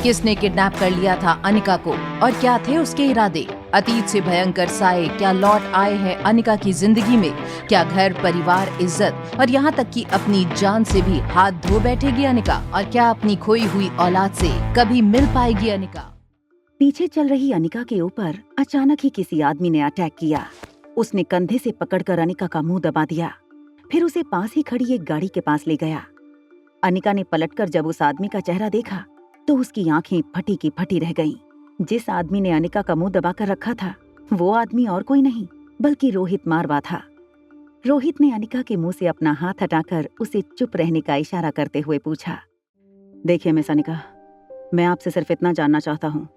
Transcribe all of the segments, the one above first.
किसने किडनैप कर लिया था अनिका को और क्या थे उसके इरादे? अतीत से भयंकर साए क्या लौट आए हैं अनिका की जिंदगी में? क्या घर, परिवार, इज्जत और यहाँ तक कि अपनी जान से भी हाथ धो बैठेगी अनिका? और क्या अपनी खोई हुई औलाद से कभी मिल पाएगी अनिका? पीछे चल रही अनिका के ऊपर अचानक ही किसी आदमी ने अटैक किया। उसने कंधे से पकड़कर अनिका का मुंह दबा दिया, फिर उसे पास ही खड़ी एक गाड़ी के पास ले गया। अनिका ने पलटकर जब उस आदमी का चेहरा देखा तो उसकी आंखें फटी की फटी रह गईं। जिस आदमी ने अनिका का मुंह दबाकर रखा था वो आदमी और कोई नहीं बल्कि रोहित मारवा था। रोहित ने अनिका के मुंह से अपना हाथ हटाकर उसे चुप रहने का इशारा करते हुए पूछा, देखिए मिस अनिका, मैं आपसे सिर्फ इतना जानना चाहता हूँ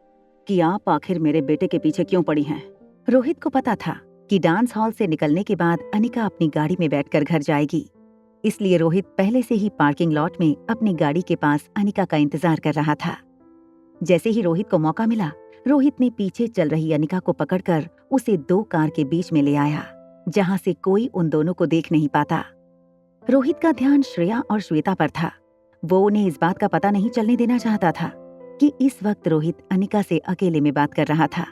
कि आप आखिर मेरे बेटे के पीछे क्यों पड़ी हैं? रोहित को पता था कि डांस हॉल से निकलने के बाद अनिका अपनी गाड़ी में बैठकर घर जाएगी, इसलिए रोहित पहले से ही पार्किंग लॉट में अपनी गाड़ी के पास अनिका का इंतजार कर रहा था। जैसे ही रोहित को मौका मिला, रोहित ने पीछे चल रही अनिका को पकड़कर उसे दो कार के बीच में ले आया, जहां से कोई उन दोनों को देख नहीं पाता। रोहित का ध्यान श्रेया और श्वेता पर था। वो उन्हें इस बात का पता नहीं चलने देना चाहता था कि इस वक्त रोहित अनिका से अकेले में बात कर रहा था।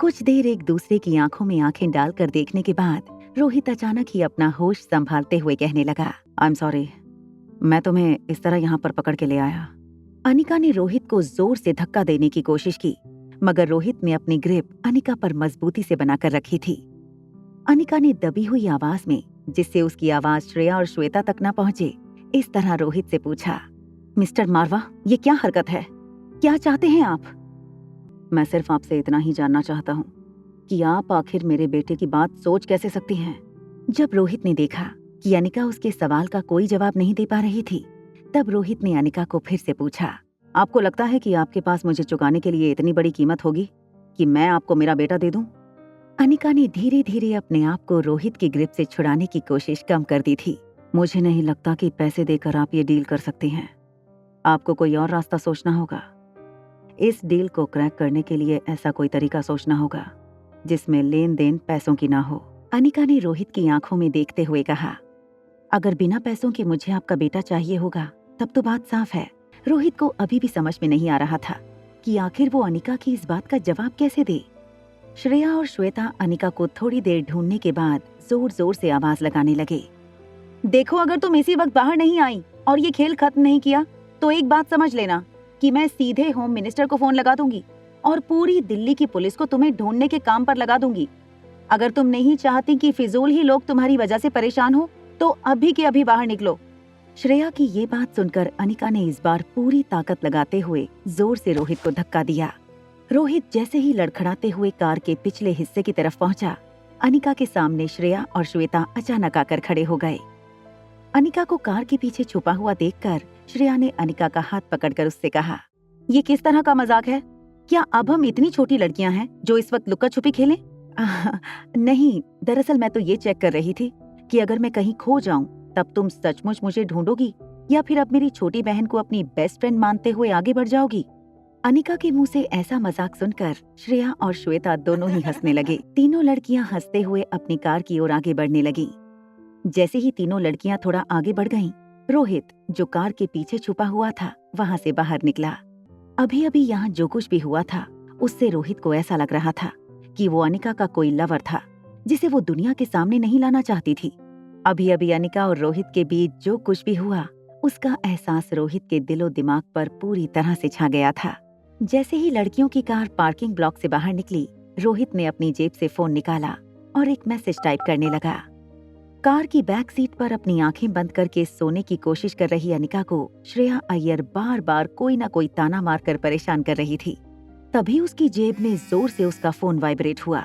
कुछ देर एक दूसरे की आंखों में आंखें डालकर देखने के बाद रोहित अचानक ही अपना होश संभालते हुए कहने लगा, आई एम सॉरी, मैं तुम्हें इस तरह यहाँ पर पकड़ के ले आया। अनिका ने रोहित को जोर से धक्का देने की कोशिश की, मगर रोहित ने अपनी ग्रिप अनिका पर मजबूती से बनाकर रखी थी। अनिका ने दबी हुई आवाज में, जिससे उसकी आवाज श्रेया और श्वेता तक न पहुंचे, इस तरह रोहित से पूछा, मिस्टर मारवा, ये क्या हरकत है? क्या चाहते हैं आप? मैं सिर्फ आपसे इतना ही जानना चाहता हूँ कि आप आखिर मेरे बेटे की बात सोच कैसे सकती हैं? जब रोहित ने देखा कि अनिका उसके सवाल का कोई जवाब नहीं दे पा रही थी, तब रोहित ने अनिका को फिर से पूछा, आपको लगता है कि आपके पास मुझे चुकाने के लिए इतनी बड़ी कीमत होगी कि मैं आपको मेरा बेटा दे दूं? अनिका ने धीरे धीरे अपने आप को रोहित की ग्रिप से छुड़ाने की कोशिश कम कर दी थी। मुझे नहीं लगता कि पैसे देकर आप ये डील कर सकती हैं। आपको कोई और रास्ता सोचना होगा। इस डील को क्रैक करने के लिए ऐसा कोई तरीका सोचना होगा जिसमें लेन देन पैसों की ना हो। अनिका ने रोहित की आंखों में देखते हुए कहा, अगर बिना पैसों के मुझे आपका बेटा चाहिए होगा तब तो बात साफ है। रोहित को अभी भी समझ में नहीं आ रहा था कि आखिर वो अनिका की इस बात का जवाब कैसे दे। श्रेया और श्वेता अनिका को थोड़ी देर ढूंढने के बाद जोर जोर से आवाज लगाने लगे, देखो, अगर तुम इसी वक्त बाहर नहीं आई और ये खेल खत्म नहीं किया तो एक बात समझ लेना कि मैं सीधे होम मिनिस्टर को फोन लगा दूंगी और पूरी दिल्ली की पुलिस को तुम्हें ढूंढने के काम पर लगा दूंगी। अगर तुम नहीं चाहती कि फिजूल ही लोग तुम्हारी वजह से परेशान हो तो अभी के अभी बाहर निकलो। श्रेया की ये बात सुनकर अनिका ने इस बार पूरी ताकत लगाते हुए जोर से रोहित को धक्का दिया। रोहित जैसे ही लड़खड़ाते हुए कार के पिछले हिस्से की तरफ पहुंचा, अनिका के सामने श्रेया और श्वेता अचानक आकर खड़े हो गए। अनिका को कार के पीछे छुपा हुआ देखकर श्रेया ने अनिका का हाथ पकड़कर उससे कहा, ये किस तरह का मजाक है? क्या अब हम इतनी छोटी लड़कियां हैं जो इस वक्त लुक्का छुपी खेलें? नहीं, दरअसल मैं तो ये चेक कर रही थी कि अगर मैं कहीं खो जाऊं तब तुम सचमुच मुझे ढूंढोगी या फिर अब मेरी छोटी बहन को अपनी बेस्ट फ्रेंड मानते हुए आगे बढ़ जाओगी। अनिका के मुंह से ऐसा मजाक सुनकर श्रेया और श्वेता दोनों ही हंसने लगे। तीनों लड़कियां हंसते हुए अपनी कार की ओर आगे बढ़ने लगीं। जैसे ही तीनों लड़कियां थोड़ा आगे बढ़ गईं, रोहित, जो कार के पीछे छुपा हुआ था, वहां से बाहर निकला। अभी अभी यहाँ जो कुछ भी हुआ था उससे रोहित को ऐसा लग रहा था कि वो अनिका का कोई लवर था जिसे वो दुनिया के सामने नहीं लाना चाहती थी। अभी अभी अनिका और रोहित के बीच जो कुछ भी हुआ उसका एहसास रोहित के दिलो दिमाग पर पूरी तरह से छा गया था। जैसे ही लड़कियों की कार पार्किंग ब्लॉक से बाहर निकली, रोहित ने अपनी जेब से फोन निकाला और एक मैसेज टाइप करने लगा। कार की बैक सीट पर अपनी आंखें बंद करके सोने की कोशिश कर रही अनिका को श्रेया अय्यर बार बार कोई ना कोई ताना मारकर परेशान कर रही थी। तभी उसकी जेब में जोर से उसका फोन वाइब्रेट हुआ।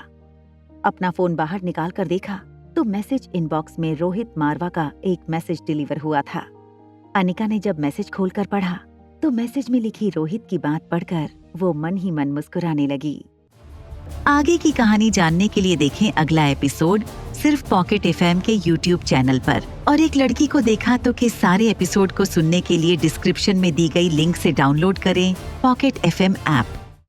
अपना फोन बाहर निकाल कर देखा तो मैसेज इनबॉक्स में रोहित मारवा का एक मैसेज डिलीवर हुआ था। अनिका ने जब मैसेज खोलकर पढ़ा तो मैसेज में लिखी रोहित की बात पढ़कर वो मन ही मन मुस्कुराने लगी। आगे की कहानी जानने के लिए देखें अगला एपिसोड सिर्फ पॉकेट एफएम के यूट्यूब चैनल पर। और एक लड़की को देखा तो के सारे एपिसोड को सुनने के लिए डिस्क्रिप्शन में दी गई लिंक से डाउनलोड करें पॉकेट एफएम ऐप।